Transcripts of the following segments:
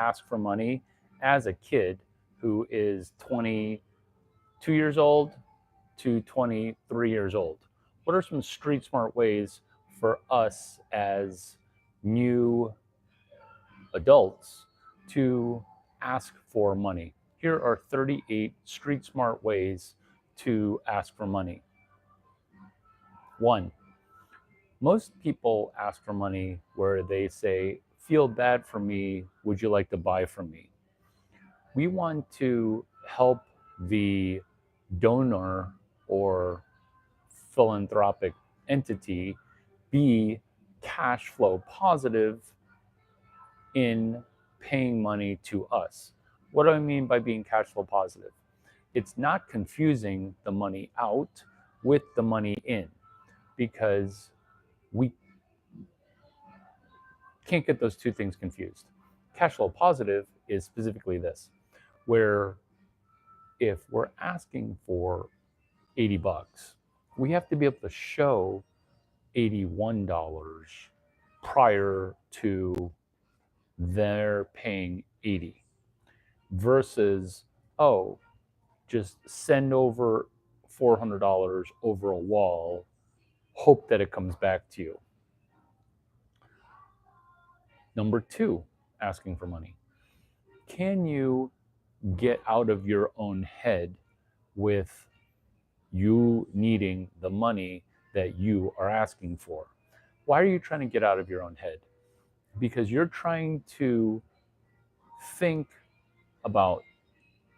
ask for money as a kid who is 22 years old to 23 years old? What are some street smart ways for us as new adults to ask for money? Here are 38 street smart ways to ask for money. 1. Most people ask for money where they say, "Feel bad for me, would you like to buy from me?" We want to help the donor or philanthropic entity be cash flow positive in paying money to us. What do I mean by being cash flow positive? It's not confusing the money out with the money in, because we can't get those two things confused. Cash flow positive is specifically this, where if we're asking for 80 bucks, we have to be able to show $81 prior to their paying 80, versus, oh, just send over $400 over a wall, hope that it comes back to you. Number 2, asking for money. Can you get out of your own head with you needing the money that you are asking for? Why are you trying to get out of your own head? Because you're trying to think about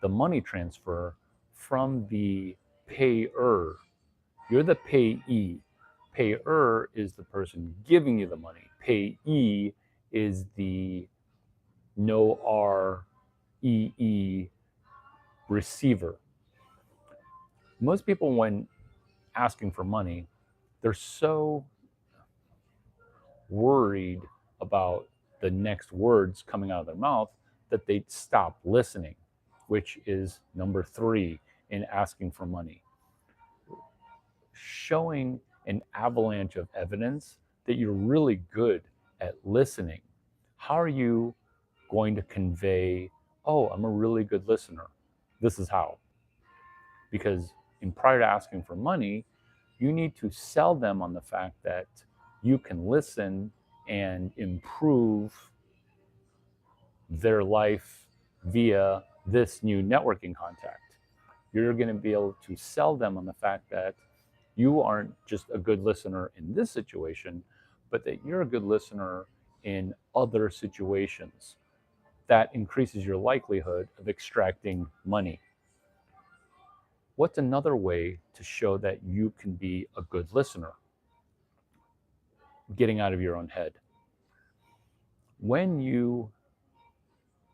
the money transfer from the payer. You're the payee. Payer is the person giving you the money. Payee is the no R E E receiver. Most people, when asking for money, they're so worried about the next words coming out of their mouth that they stop listening, which is number 3 in asking for money. Showing an avalanche of evidence that you're really good at listening. How are you going to convey, oh, I'm a really good listener? This is how. Because prior to asking for money, you need to sell them on the fact that you can listen and improve their life via this new networking contact. You're going to be able to sell them on the fact that you aren't just a good listener in this situation, but that you're a good listener in other situations. That increases your likelihood of extracting money. What's another way to show that you can be a good listener? Getting out of your own head. When you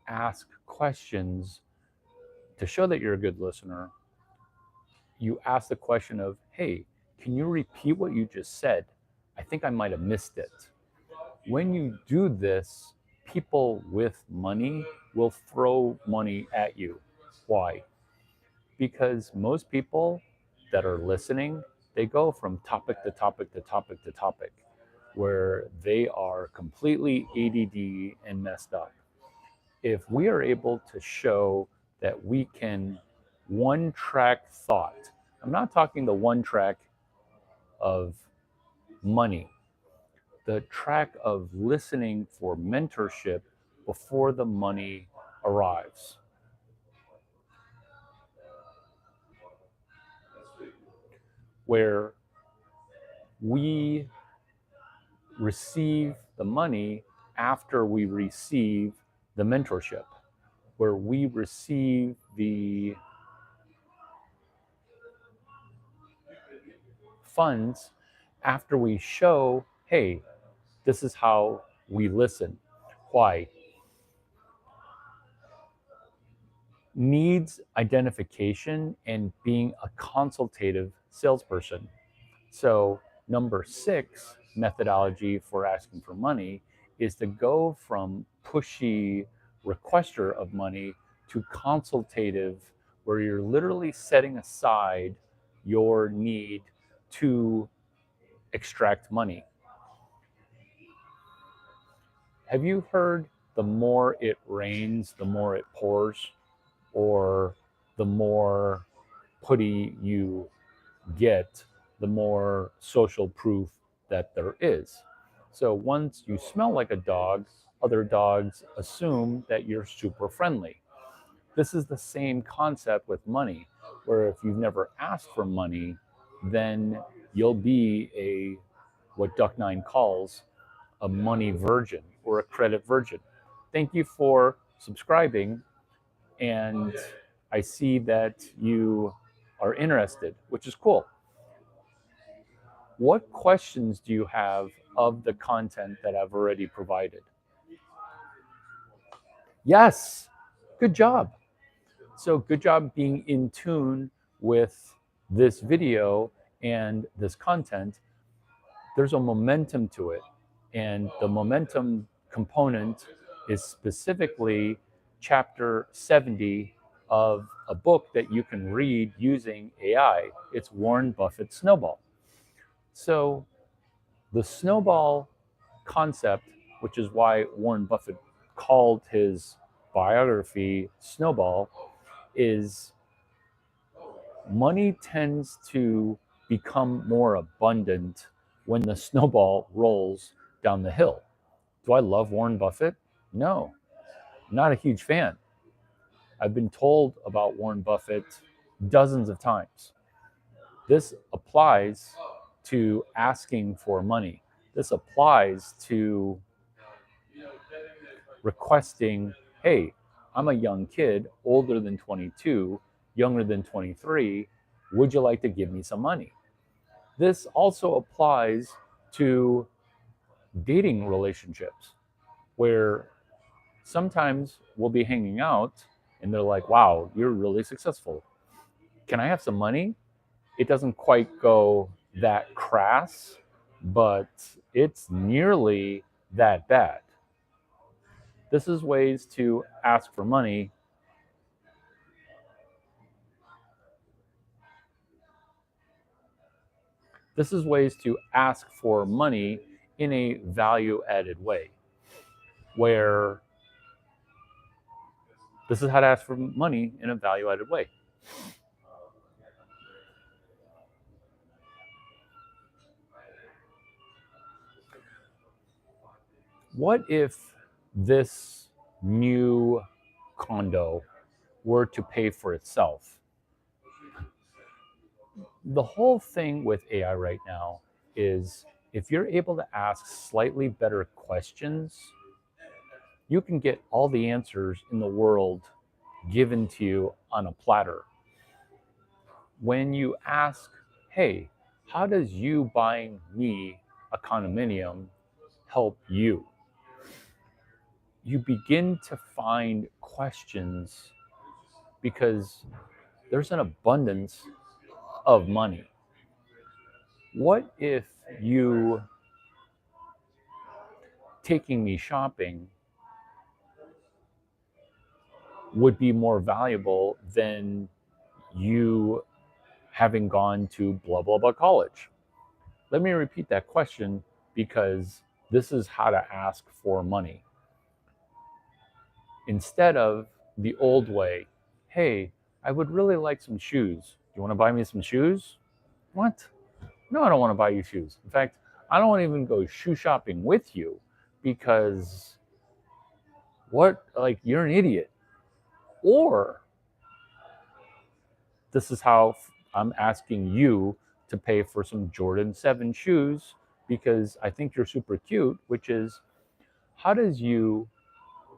ask questions to show that you're a good listener, you ask the question of, hey, can you repeat what you just said? I think I might have missed it. When you do this, people with money will throw money at you. Why? Because most people that are listening, they go from topic to topic to topic to topic, where they are completely ADD and messed up. If we are able to show that we can one-track thought, I'm not talking the one track of money, the track of listening for mentorship before the money arrives. Where we receive the money after we receive the mentorship, where we receive the funds after we show, hey, this is how we listen. Why? Needs identification and being a consultative salesperson. So, number 6 methodology for asking for money is to go from pushy requester of money to consultative, where you're literally setting aside your need to extract money. Have you heard the more it rains, the more it pours, or the more putty you get, the more social proof that there is. So once you smell like a dog, other dogs assume that you're super friendly. This is the same concept with money, where if you've never asked for money, then you'll be a what Duck9 calls a money virgin or a credit virgin. Thank you for subscribing, and I see that you are interested, which is cool. What questions do you have of the content that I've already provided? Yes, good job. So good job being in tune with this video and this content. There's a momentum to it, and the momentum component is specifically chapter 70 of a book that you can read using AI. It's Warren Buffett's Snowball. So the snowball concept, which is why Warren Buffett called his biography Snowball, is money tends to become more abundant when the snowball rolls down the hill. Do I love Warren Buffett? No, not a huge fan. I've been told about Warren Buffett dozens of times. This applies to asking for money. This applies to requesting, hey, I'm a young kid, older than 22, younger than 23. Would you like to give me some money? This also applies to dating relationships, where sometimes we'll be hanging out and they're like, wow, you're really successful. Can I have some money? It doesn't quite go that crass, but it's nearly that bad. This is ways to ask for money. This is ways to ask for money in a value-added way, where this is how to ask for money in a value-added way. What if this new condo were to pay for itself? The whole thing with AI right now is if you're able to ask slightly better questions, you can get all the answers in the world given to you on a platter. When you ask, hey, how does you buying me a condominium help you? You begin to find questions because there's an abundance of money. What if you taking me shopping would be more valuable than you having gone to blah, blah, blah college? Let me repeat that question, because this is how to ask for money. Instead of the old way, hey, I would really like some shoes. Do you want to buy me some shoes? What? No, I don't want to buy you shoes. In fact, I don't want to even go shoe shopping with you, because what? Like, you're an idiot. Or this is how I'm asking you to pay for some Jordan 7 shoes because I think you're super cute, which is, how does you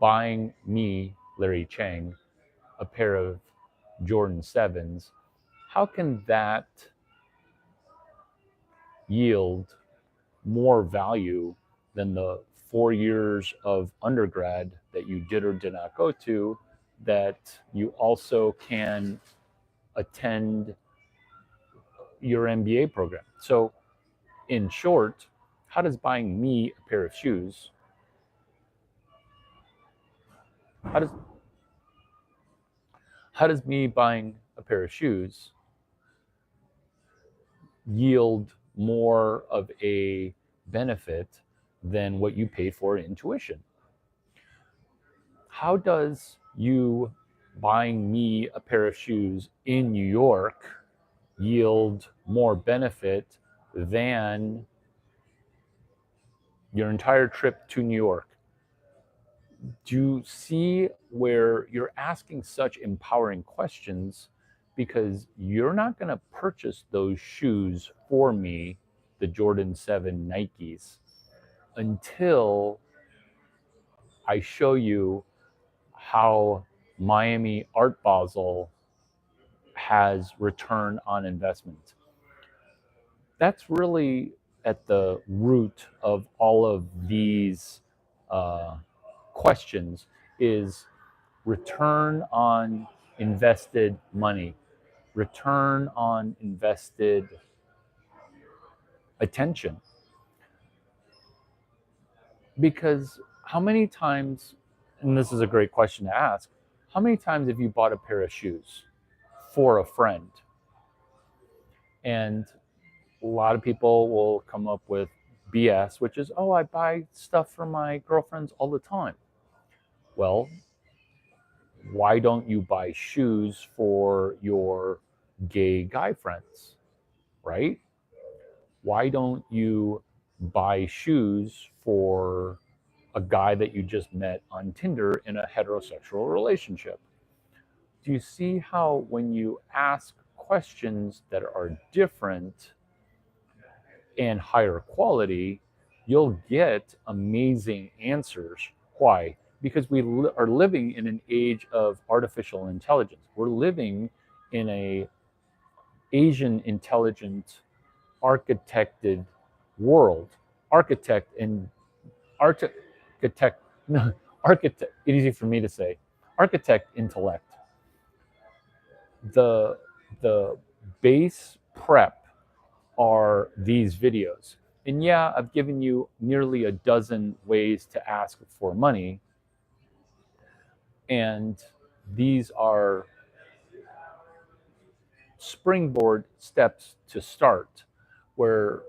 buying me, Larry Chang, a pair of Jordan 7s, how can that yield more value than the 4 years of undergrad that you did or did not go to, that you also can attend your MBA program? So in short, how does buying me a pair of shoes, how does me buying a pair of shoes yield more of a benefit than what you paid for in tuition? how does you buying me a pair of shoes in New York yield more benefit than your entire trip to New York? Do you see where you're asking such empowering questions? Because you're not going to purchase those shoes for me, the Jordan 7 Nikes, until I show you how Miami Art Basel has return on investment. That's really at the root of all of these questions, is return on invested money, return on invested attention. Because how many times, and this is a great question to ask, how many times have you bought a pair of shoes for a friend? And a lot of people will come up with BS, which is, oh, I buy stuff for my girlfriends all the time. Well, why don't you buy shoes for your gay guy friends, right? Why don't you buy shoes for a guy that you just met on Tinder in a heterosexual relationship? Do you see how when you ask questions that are different and higher quality, you'll get amazing answers? Why? Because we are living in an age of artificial intelligence. We're living in a Asian intelligent architected world. Architect and architect, no, architect, easy for me to say, architect intellect. The base prep are these videos. And yeah, I've given you nearly a dozen ways to ask for money. And these are springboard steps to start, where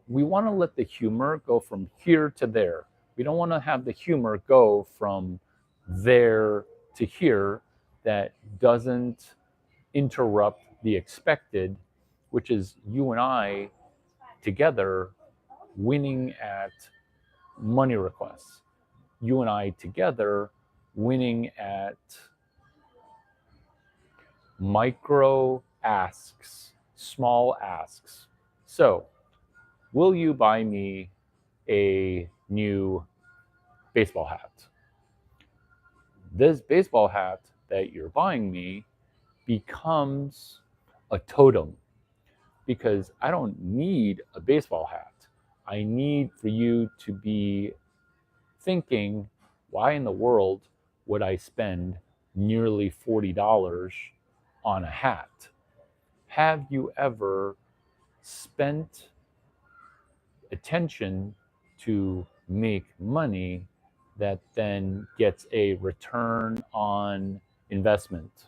we want to let the humor go from here to there. We don't want to have the humor go from there to here that doesn't interrupt the expected, which is you and I together winning at money requests. You and I together winning at micro asks, small asks. So, will you buy me a new baseball hat? This baseball hat that you're buying me becomes a totem, because I don't need a baseball hat. I need for you to be thinking, why in the world would I spend nearly $40 on a hat? Have you ever spent attention to make money that then gets a return on investment?